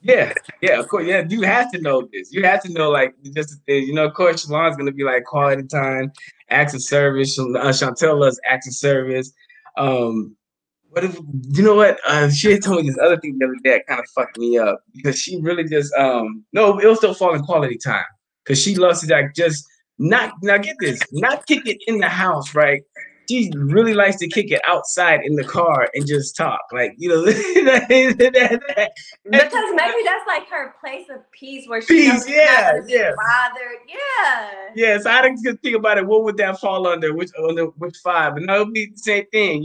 Yeah, yeah, of course. Yeah, you have to know this. You have to know like just the things. Of course, Shalon's gonna be like quality time, acts of service. Chantel loves acts of service. Um, what if you know what? She had told me this other thing the other day that kind of fucked me up because she really just no, it was still falling quality time because she loves to like just not now get this, not kick it in the house, right? She really likes to kick it outside in the car and just talk, like that's Because maybe that's like her place of peace where she knows peace. she's not Yeah, gonna be yeah. bothered. Yeah. Yeah, so I didn't think about it. What would that fall under which five? But no, it'd be the same thing.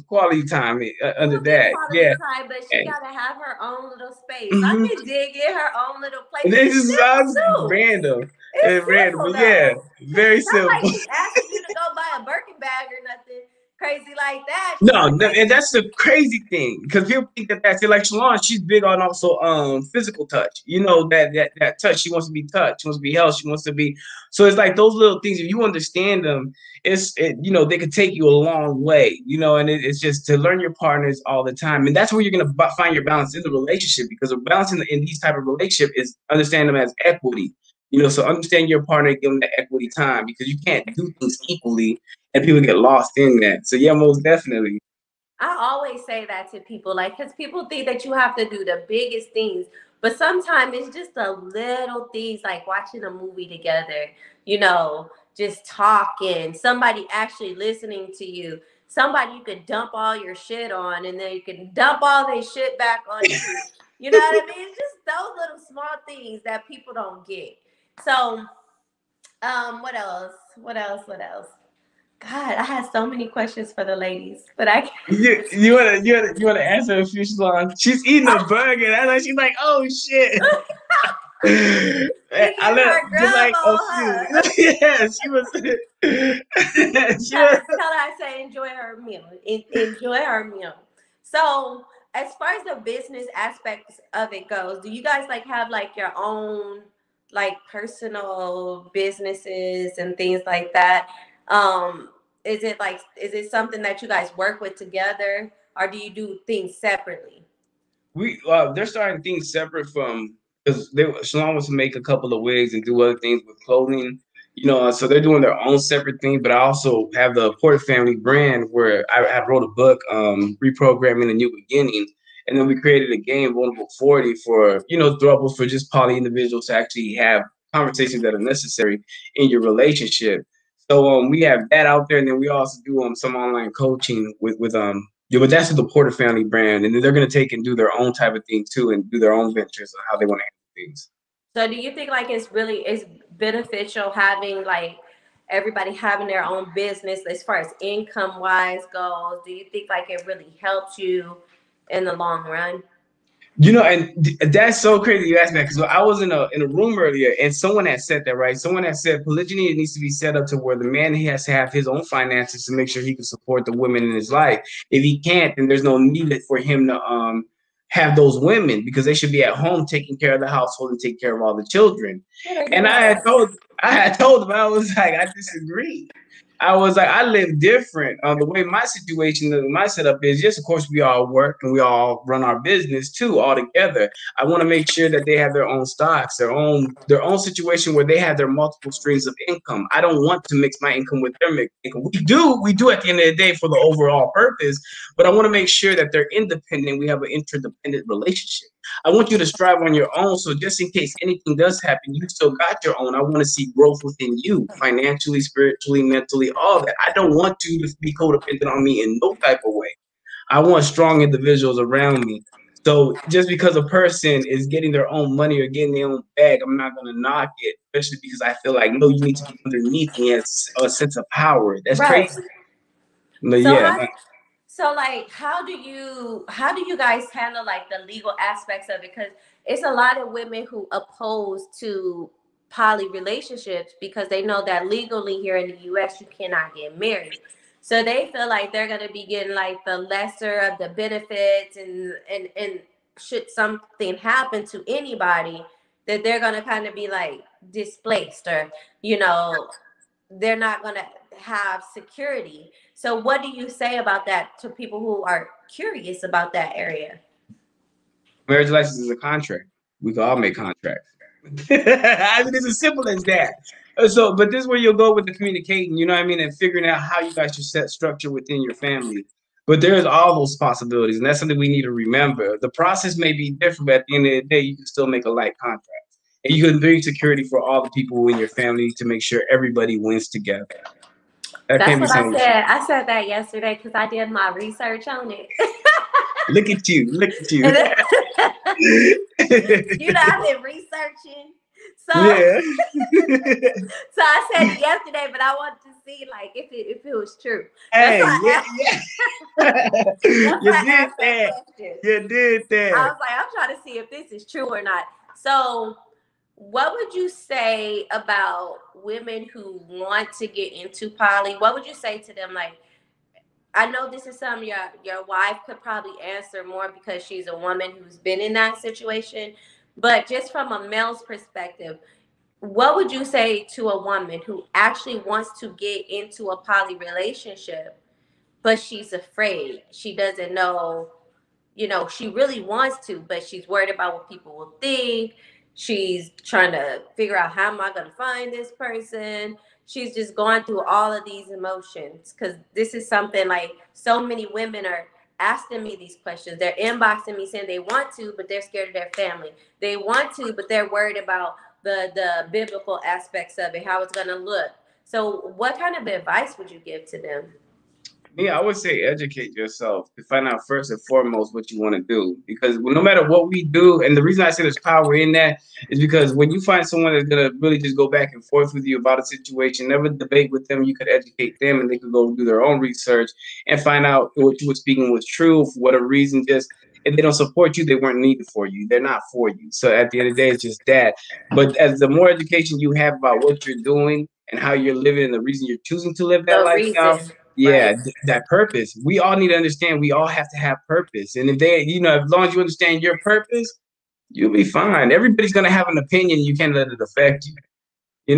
Quality time It under will be that. quality Yeah. time, but she And, gotta have her own little space. I mhm. can dig in her own little place. And And this it's is simple too. random. It's It's random, simple but yeah, though. Cause very it's not like simple. she's asking you to go buy a Birkin bag or nothing crazy like that. She's No, just no, and making that's the crazy thing because people think that that's it. Like Shalon, she's big on also physical touch. That touch. She wants to be touched. She wants to be held. She wants to be. So it's like those little things. If you understand them, they could take you a long way. And it's just to learn your partners all the time, and that's where you're gonna find your balance in the relationship because the balance in these type of relationship is understand them as equity. So understand your partner, give them the equity time because you can't do things equally and people get lost in that. So yeah, most definitely. I always say that to people, like, because people think that you have to do the biggest things, but sometimes it's just the little things, like watching a movie together, just talking, somebody actually listening to you, somebody you could dump all your shit on, and then you can dump all their shit back on you. You know what I mean? It's just those little small things that people don't get. So, what else? What else? What else? God, I had so many questions for the ladies, but I You wanna answer a few songs? She's eating a burger. And she's like, oh shit. she I getting let her just grub like a on, few. huh? Yeah, she was. She tell, was. tell her I say enjoy her meal. Enjoy her meal. So, as far as the business aspects of it goes, do you guys like have like your own like personal businesses and things like that? Um, is it something that you guys work with together, or do you do things separately? They're starting things separate from because Shalom wants to make a couple of wigs and do other things with clothing. So they're doing their own separate thing. But I also have the Portah family brand where I wrote a book, reprogramming a new beginning, and then we created a game, Vulnerable 40, for throubles for just poly individuals to actually have conversations that are necessary in your relationship. So we have that out there, and then we also do some online coaching with Yeah, but that's the Porter family brand, and then they're gonna take and do their own type of thing too, and do their own ventures on how they want to handle things. So do you think like it's beneficial having like everybody having their own business as far as income wise goes? Do you think like it really helps you in the long run? And that's so crazy you asked me that because I was in a room earlier and someone had said that, right? Someone had said polygyny needs to be set up to where the man he has to have his own finances to make sure he can support the women in his life. If he can't, then there's no need for him to have those women because they should be at home taking care of the household and taking care of all the children. What are And you at? I had told him I was like I disagree. I was like, I live different. The way my situation, my setup is, yes, of course, we all work and we all run our business too, all together. I want to make sure that they have their own stocks, their own situation where they have their multiple streams of income. I don't want to mix my income with their income. We do at the end of the day for the overall purpose, but I want to make sure that they're independent. We have an interdependent relationship. I want you to strive on your own. So just in case anything does happen, you still got your own. I want to see growth within you, financially, spiritually, mentally, all that. I don't want you to be codependent on me in no type of way. I want strong individuals around me. So just because a person is getting their own money or getting their own bag, I'm not gonna knock it, especially because I feel like no, you need to be underneath me as a sense of power. That's Right. crazy. But So yeah, how so like how do you guys handle like the legal aspects of it? Because it's a lot of women who oppose to poly relationships because they know that legally here in the US you cannot get married. So they feel like they're gonna be getting like the lesser of the benefits and should something happen to anybody that they're gonna kind of be like displaced or you know they're not going to have security. So, what do you say about that to people who are curious about that area? marriage license is a contract. We can all make contracts. I mean, it's as simple as that. So, but this is where you'll go with the communicating, you know what I mean, and figuring out how you guys should set structure within your family. But there's all those possibilities, and that's something we need to remember. The process may be different, but at the end of the day, you can still make a light contract. And you can bring security for all the people in your family to make sure everybody wins together. That That's can't be what I something we should. said. I said that yesterday because I did my research on it. Look at you. Look at you. And I've been researching. So, Yeah. so I said it yesterday, but I wanted to see like if it was true. That's Hey, why I yeah, asked. yeah. That's You why I did asked that that. question. You did I that. was like, I'm trying to see if this is true or not. So, what would you say about women who want to get into poly? What would you say to them? Like, I know this is something your wife could probably answer more because she's a woman who's been in that situation. But just from a male's perspective, what would you say to a woman who actually wants to get into a poly relationship, but she's afraid? She doesn't know, she really wants to, but she's worried about what people will think. She's trying to figure out how am I going to find this person. She's just going through all of these emotions because this is something like so many women are asking me these questions. They're inboxing me saying they want to, but they're scared of their family. They want to, but they're worried about the biblical aspects of it, how it's going to look. So, what kind of advice would you give to them? Me, I would say educate yourself to find out first and foremost what you want to do. Because no matter what we do, and the reason I say there's power in that is because when you find someone that's gonna really just go back and forth with you about a situation, never debate with them. You could educate them, and they could go do their own research and find out what you were speaking was true for whatever reason. Just if they don't support you, they weren't needed for you. They're not for you. So at the end of the day, it's just that. But as the more education you have about what you're doing and how you're living and the reason you're choosing to live that The lifestyle, reason, yeah, right? that purpose. We all need to understand we all have to have purpose. And if as long as you understand your purpose, you'll be fine. Everybody's gonna have an opinion. You can't let it affect you.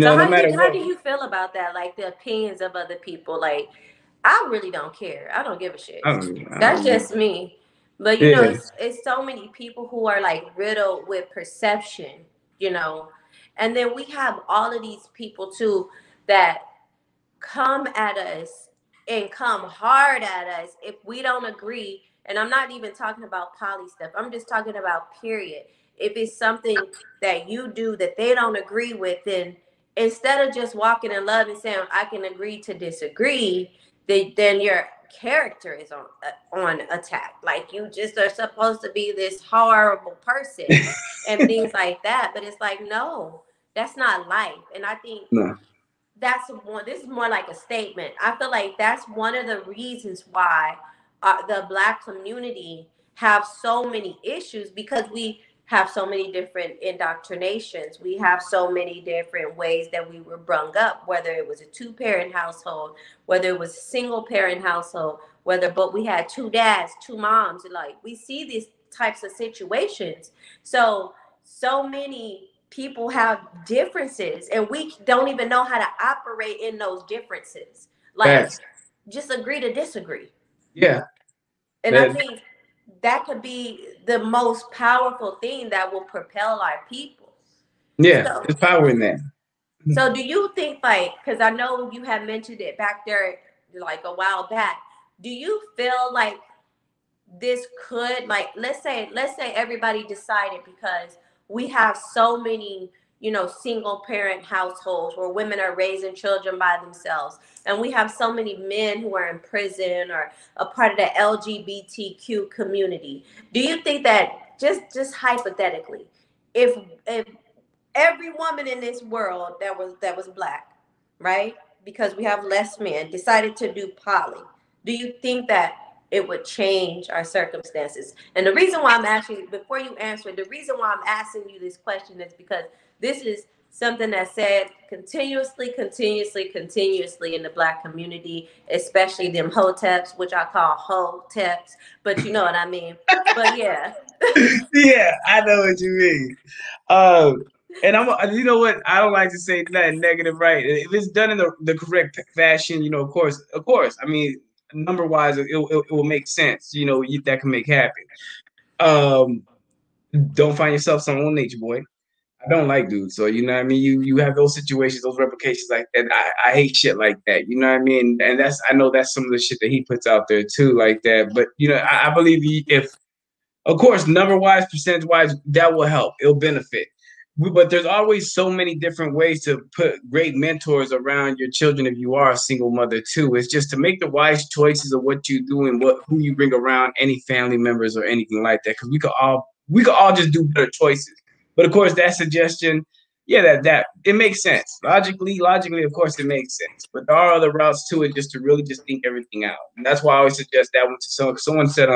So No how do matter you how what. do you feel about that? Like the opinions of other people? Like I really don't care. I don't give a shit. I That's don't just me. But yeah. it's so many people who are like riddled with perception, you know. And then we have all of these people too that come at us and come hard at us if we don't agree. And I'm not even talking about poly stuff. I'm just talking about period. If it's something that you do that they don't agree with, then instead of just walking in love and saying I can agree to disagree, then character is on attack. Like you just are supposed to be this horrible person and things like that. But it's like, no, that's not life. And I think No. that's one. This is more like a statement. I feel like that's one of the reasons why the Black community have so many issues, because we have so many different indoctrinations. We have so many different ways that we were brung up, whether it was a two-parent household, whether it was a single-parent household, whether, but we had two dads, two moms. Like, we see these types of situations. So many people have differences, and we don't even know how to operate in those differences. Like, Facts. just agree to disagree. Yeah. And I That, think that could be the most powerful thing that will propel our people. yeah. So, There's power in that. so do you think, like, because I know you had mentioned it back there like a while back, do you feel like this could, like, let's say everybody decided, because we have so many, single parent households where women are raising children by themselves, and we have so many men who are in prison or a part of the LGBTQ community. Do you think that, just hypothetically, if every woman in this world that was Black, right? Because we have less men, decided to do poly. Do you think that it would change our circumstances? And the reason why I'm asking, before you answer, the reason why I'm asking you this question is because this is something that's said continuously in the Black community, especially them hoteps, which I call hoteps, but you know what I mean. But yeah. Yeah, I know what you mean. Um, and you know what? I don't like to say nothing negative, right? If it's done in the correct fashion, of course. I mean, number wise, it will make sense. That can make happen. Um, don't find yourself some old nature boy. I don't like dudes, so you know what I mean. You have those situations, those replications like that. I hate shit like that. You know what I mean? And I know that's some of the shit that he puts out there too, like that. But I believe if, of course, number wise, percentage wise, that will help. It'll benefit. But there's always so many different ways to put great mentors around your children if you are a single mother too. It's just to make the wise choices of what you do and who you bring around, any family members or anything like that. Because we could all just do better choices. But of course, that suggestion, yeah, that it makes sense. Logically, of course, it makes sense. But there are other routes to it, just to really just think everything out. And that's why I always suggest that one to someone. Someone said,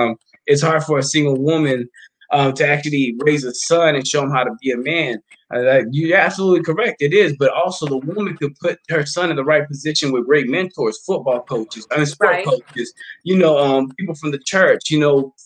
it's hard for a single woman to actually raise a son and show him how to be a man. You're absolutely correct. It is, but also the woman could put her son in the right position with great mentors, football coaches, sport Right. coaches, people from the church,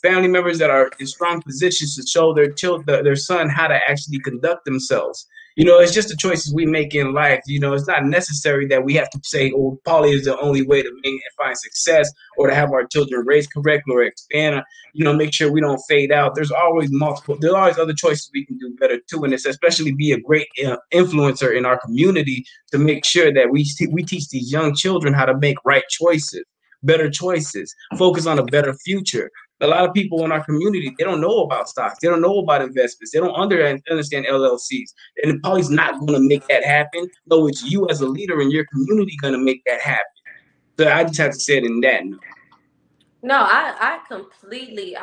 family members that are in strong positions to show their son how to actually conduct themselves. It's just the choices we make in life. It's not necessary that we have to say, "Oh, poly is the only way to make and find success," or to have our children raised correctly or expand. Make sure we don't fade out. There's always multiple. There's always other choices we can do better too, and it's especially be a great influencer in our community to make sure that we teach these young children how to make right choices, better choices, focus on a better future. A lot of people in our community, they don't know about stocks. They don't know about investments. They don't understand LLCs. And Polly's not going to make that happen. No, it's you as a leader in your community going to make that happen. So I just have to say it in that note. No, I completely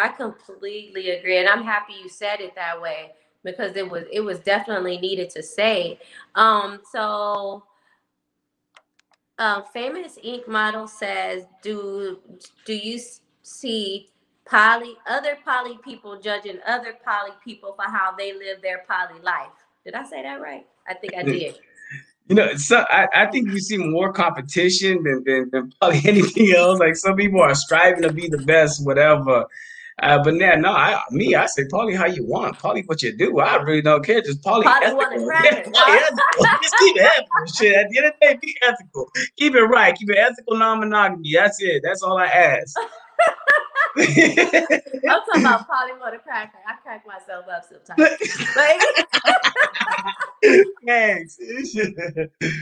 agree, and I'm happy you said it that way, because it was definitely needed to say. So famous ink model says, do you see other poly people judging other poly people for how they live their poly life? Did I say that right? I think I did. I think you see more competition than probably anything else. Like, some people are striving to be the best, whatever. But now, no, I say, Polly, how you want, Polly, what you do. I really don't care. Just Polly Poly want a ethical. Yeah, cracker. Polly ethical. Just keep it ethical. Shit, at the end of the day, be ethical. Keep it right. Keep it ethical, non-monogamy. That's it. That's all I ask. I'm talking about poly want a cracker. I crack myself up sometimes. But Thanks.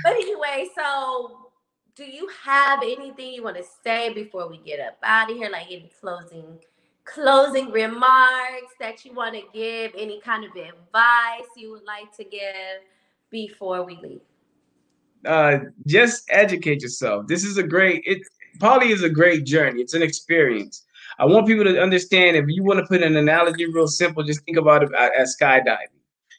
But anyway, so do you have anything you want to say before we get up out of here? Like, any closing remarks that you want to give? Any kind of advice you would like to give before we leave? Just educate yourself. This is a great it poly is a great journey. It's an experience. I want people to understand, if you want to put an analogy real simple, just think about it as skydiving.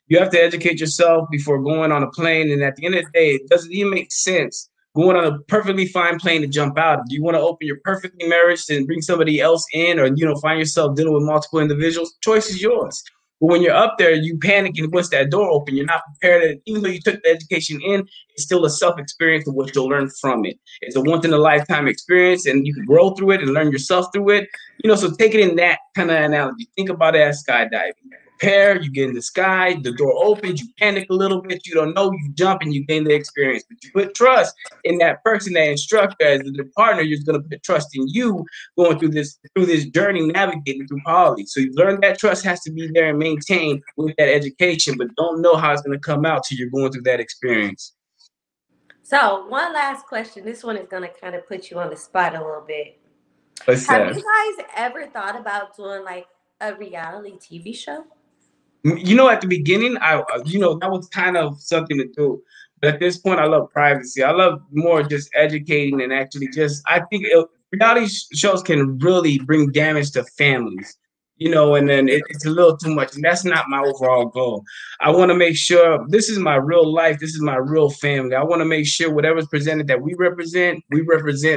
You have to educate yourself before going on a plane. And at the end of the day, it doesn't even make sense going on a perfectly fine plane to jump out. Do you want to open your perfectly marriage and bring somebody else in, or, find yourself dealing with multiple individuals? Choice is yours. But when you're up there, you panic, and once that door open, you're not prepared. And even though you took the education in, it's still a self-experience of what you'll learn from it. It's a once-in-a-lifetime experience, and you can grow through it and learn yourself through it. So take it in that kind of analogy. Think about it as skydiving. Prepare, you get in the sky, the door opens, you panic a little bit, you don't know, you jump and you gain the experience. But you put trust in that person, that instructor, as the partner. You're going to put trust in you going through this journey, navigating through poly. So you learn that trust has to be there and maintained with that education, but don't know how it's going to come out till you're going through that experience. So one last question. This one is going to kind of put you on the spot a little bit. Have you guys ever thought about doing like a reality TV show? At the beginning, that was kind of something to do. But at this point, I love privacy. I love more just educating and actually I think reality shows can really bring damage to families, and then it's a little too much. And that's not my overall goal. I want to make sure this is my real life. This is my real family. I want to make sure whatever's presented that we represent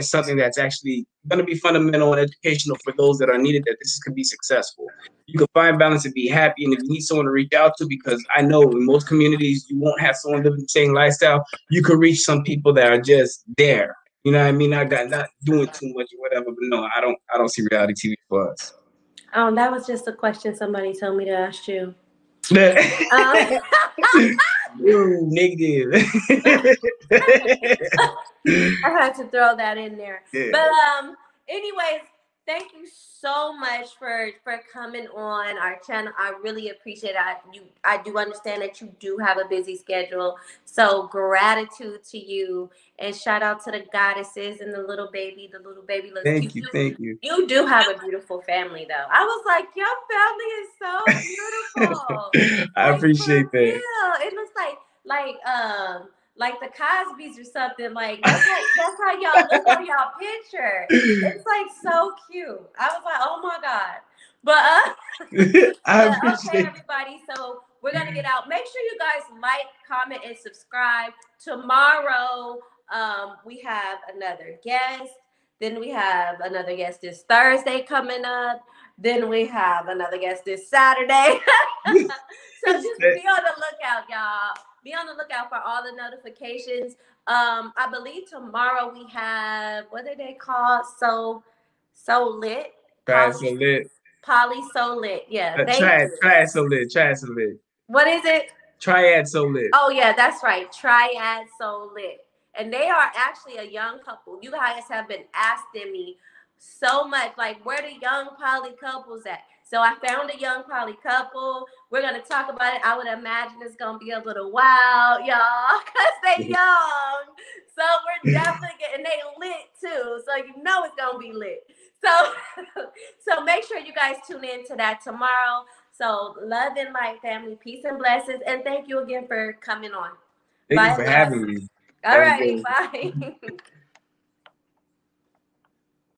something that's actually going to be fundamental and educational for those that are needed, that this could be successful. You can find balance and be happy. And if you need someone to reach out to, because I know in most communities, you won't have someone living the same lifestyle, you can reach some people that are just there. You know what I mean? Not doing too much or whatever. But no, I don't see reality TV for us. That was just a question somebody told me to ask you. Ooh, negative. I had to throw that in there. Yeah. But anyways, thank you so much for coming on our channel. I really appreciate it. I do understand that you do have a busy schedule. So gratitude to you, and shout out to the goddesses and the little baby. The little baby looks cute. Thank you. You do have a beautiful family, though. I was like, your family is so beautiful. I appreciate that. Real. It looks like the Cosbys or something. Like that's how y'all look on y'all picture. It's like so cute. I was like, oh my God. But okay, everybody. So we're gonna get out. Make sure you guys like, comment, and subscribe. Tomorrow, we have another guest. Then we have another guest this Thursday coming up. Then we have another guest this Saturday. So just be on the lookout, y'all. Be on the lookout for all the notifications. I believe tomorrow we have, what are they called? So lit. Try So Lit. Poly So Lit. Yeah. Try So Lit. Try So Lit. What is it? Triad So Lit. Oh yeah, that's right. Triad So Lit. And they are actually a young couple. You guys have been asking me so much, like, where the young poly couples at? So I found a young poly couple. We're going to talk about it. I would imagine it's going to be a little wild, y'all, because they young. So we're definitely getting, they lit too. So you know it's going to be lit. So make sure you guys tune in to that tomorrow. So love and light, family, peace and blessings. And thank you again for coming on. Thank you for having me. All righty, bye.